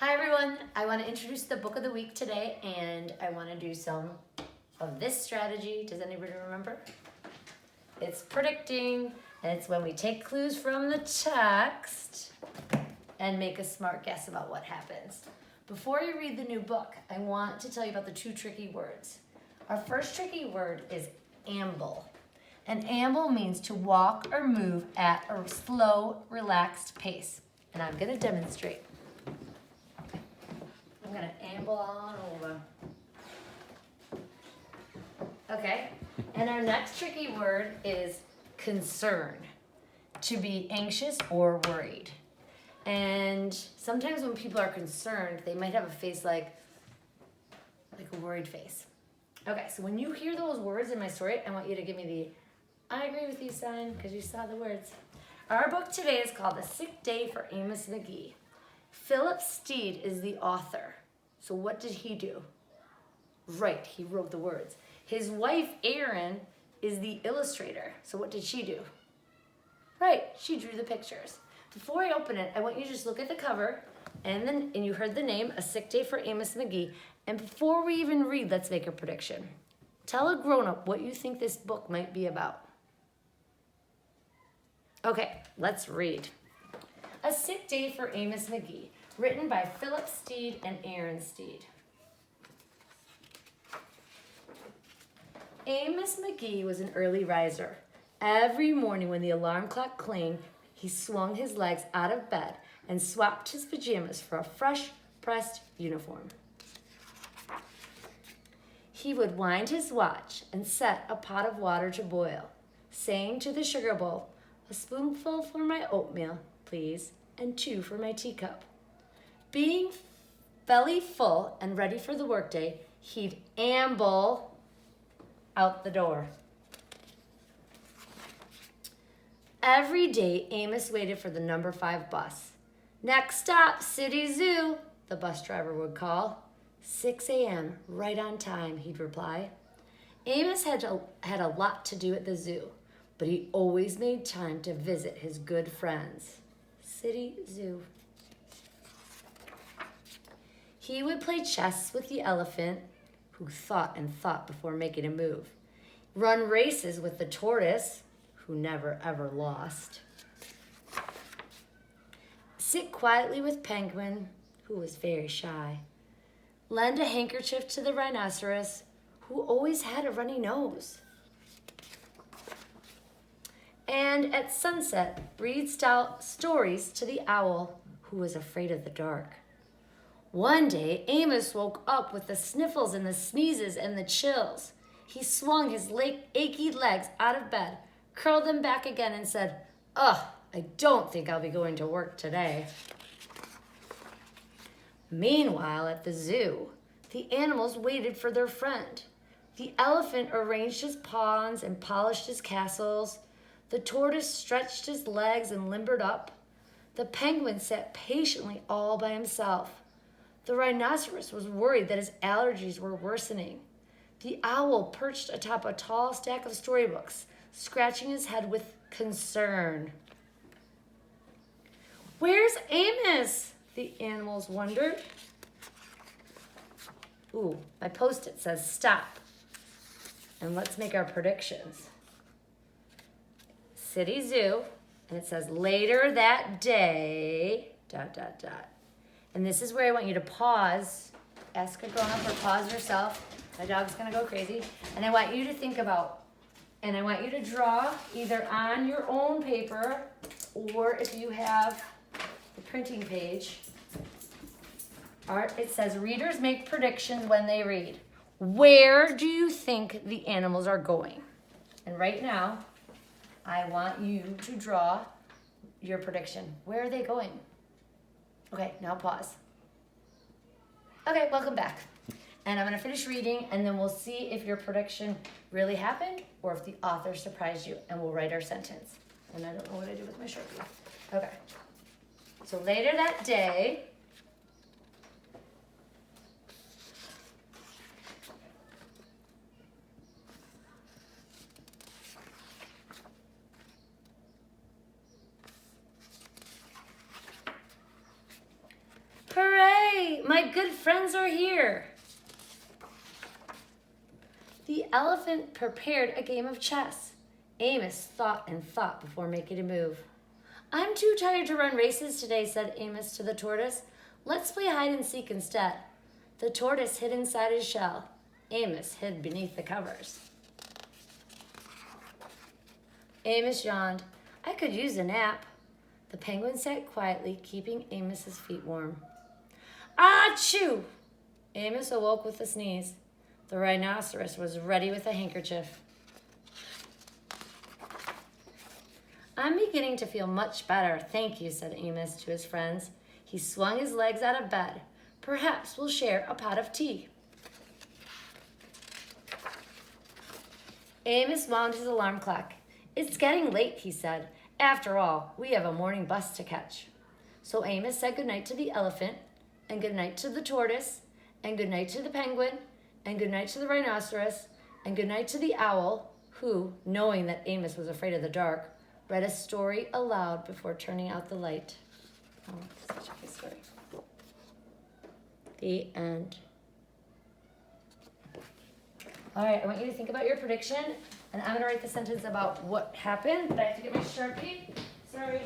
Hi everyone, I want to introduce the book of the week today and I want to do some of this strategy. Does anybody remember? It's predicting, and it's when we take clues from the text and make a smart guess about what happens. Before you read the new book, I want to tell you about the two tricky words. Our first tricky word is amble. And amble means to walk or move at a slow, relaxed pace. And I'm going to demonstrate. I'm going to amble on over. Okay, and our next tricky word is concern, to be anxious or worried. And sometimes when people are concerned, they might have a face like a worried face. Okay, so when you hear those words in my story, I want you to give me the I agree with you sign, because you saw the words. Our book today is called A Sick Day for Amos McGee. Philip Steed is the author. So what did he do? Right, he wrote the words. His wife, Erin, is the illustrator. So what did she do? Right, she drew the pictures. Before I open it, I want you to just look at the cover, and you heard the name, A Sick Day for Amos McGee. And before we even read, let's make a prediction. Tell a grown-up what you think this book might be about. Okay, let's read. A Sick Day for Amos McGee, written by Philip Steed and Erin Steed. Amos McGee was an early riser. Every morning when the alarm clock clanged, he swung his legs out of bed and swapped his pajamas for a fresh, pressed uniform. He would wind his watch and set a pot of water to boil, saying to the sugar bowl, "A spoonful for my oatmeal, please, and 2 for my teacup." Being belly full and ready for the workday, he'd amble out the door. Every day, Amos waited for the number 5 bus. "Next stop, City Zoo," the bus driver would call. 6 a.m., right on time, he'd reply. Amos had a lot to do at the zoo, but he always made time to visit his good friends. City Zoo. He would play chess with the elephant, who thought and thought before making a move. Run races with the tortoise, who never ever lost. Sit quietly with Penguin, who was very shy. Lend a handkerchief to the rhinoceros, who always had a runny nose. And at sunset, read stories to the owl, who was afraid of the dark. One day, Amos woke up with the sniffles and the sneezes and the chills. He swung his achy legs out of bed, curled them back again, and said, "Ugh, I don't think I'll be going to work today." Meanwhile, at the zoo, the animals waited for their friend. The elephant arranged his pawns and polished his castles. The tortoise stretched his legs and limbered up. The penguin sat patiently all by himself. The rhinoceros was worried that his allergies were worsening. The owl perched atop a tall stack of storybooks, scratching his head with concern. "Where's Amos?" the animals wondered. Ooh, my Post-it says stop. And let's make our predictions. City Zoo, and it says later that day, ... And this is where I want you to pause. Ask a grown-up or pause yourself. My dog's gonna go crazy. And I want you to think about, and I want you to draw either on your own paper or if you have the printing page. It says readers make predictions when they read. Where do you think the animals are going? And right now, I want you to draw your prediction. Where are they going? Okay, now pause. Okay, welcome back. And I'm going to finish reading, and then we'll see if your prediction really happened or if the author surprised you, and we'll write our sentence. And I don't know what I did with my Sharpie. Okay. So later that day, hooray! My good friends are here. The elephant prepared a game of chess. Amos thought and thought before making a move. I'm too tired to run races today, said Amos to the tortoise. Let's play hide and seek instead. The tortoise hid inside his shell. Amos hid beneath the covers. Amos yawned. I could use a nap. The penguin sat quietly, keeping Amos's feet warm. Achoo! Amos awoke with a sneeze. The rhinoceros was ready with a handkerchief. I'm beginning to feel much better, thank you, said Amos to his friends. He swung his legs out of bed. Perhaps we'll share a pot of tea. Amos wound his alarm clock. It's getting late, he said. After all, we have a morning bus to catch. So Amos said goodnight to the elephant, and goodnight to the tortoise, and goodnight to the penguin, and goodnight to the rhinoceros, and goodnight to the owl, who, knowing that Amos was afraid of the dark, read a story aloud before turning out the light. Oh, such a good story. The end. All right, I want you to think about your prediction, and I'm going to write the sentence about what happened, but I have to get my Sharpie. Sorry.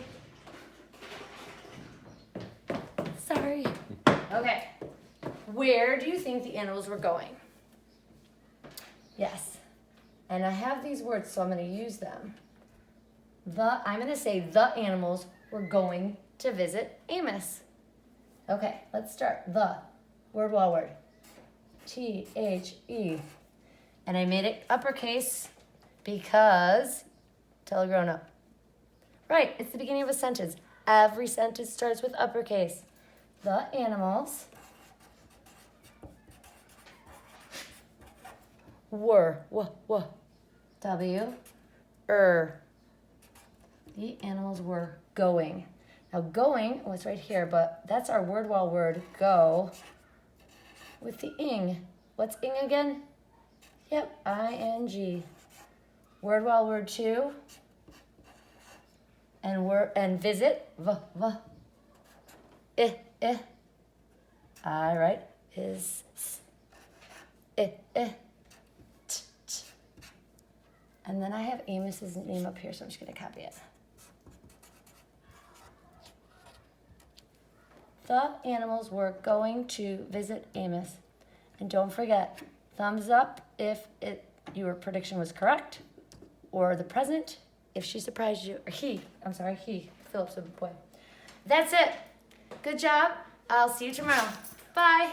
Okay. Where do you think the animals were going? Yes. And I have these words, so I'm going to use them. I'm going to say the animals were going to visit Amos. Okay, let's start. The, word, wall, word. T-H-E. And I made it uppercase because, tell a grown up. Right, it's the beginning of a sentence. Every sentence starts with uppercase. The animals were, W, the animals were going. Now going was right here, but that's our word wall word, go, with the ing. What's ing again? Yep, I-N-G. Word wall word two. And visit, I, right, is, t. And then I have Amos's name up here, so I'm just going to copy it. The animals were going to visit Amos. And don't forget, thumbs up if your prediction was correct, or the present if she surprised you, or he, Philip's a boy. That's it. Good job. I'll see you tomorrow. Bye.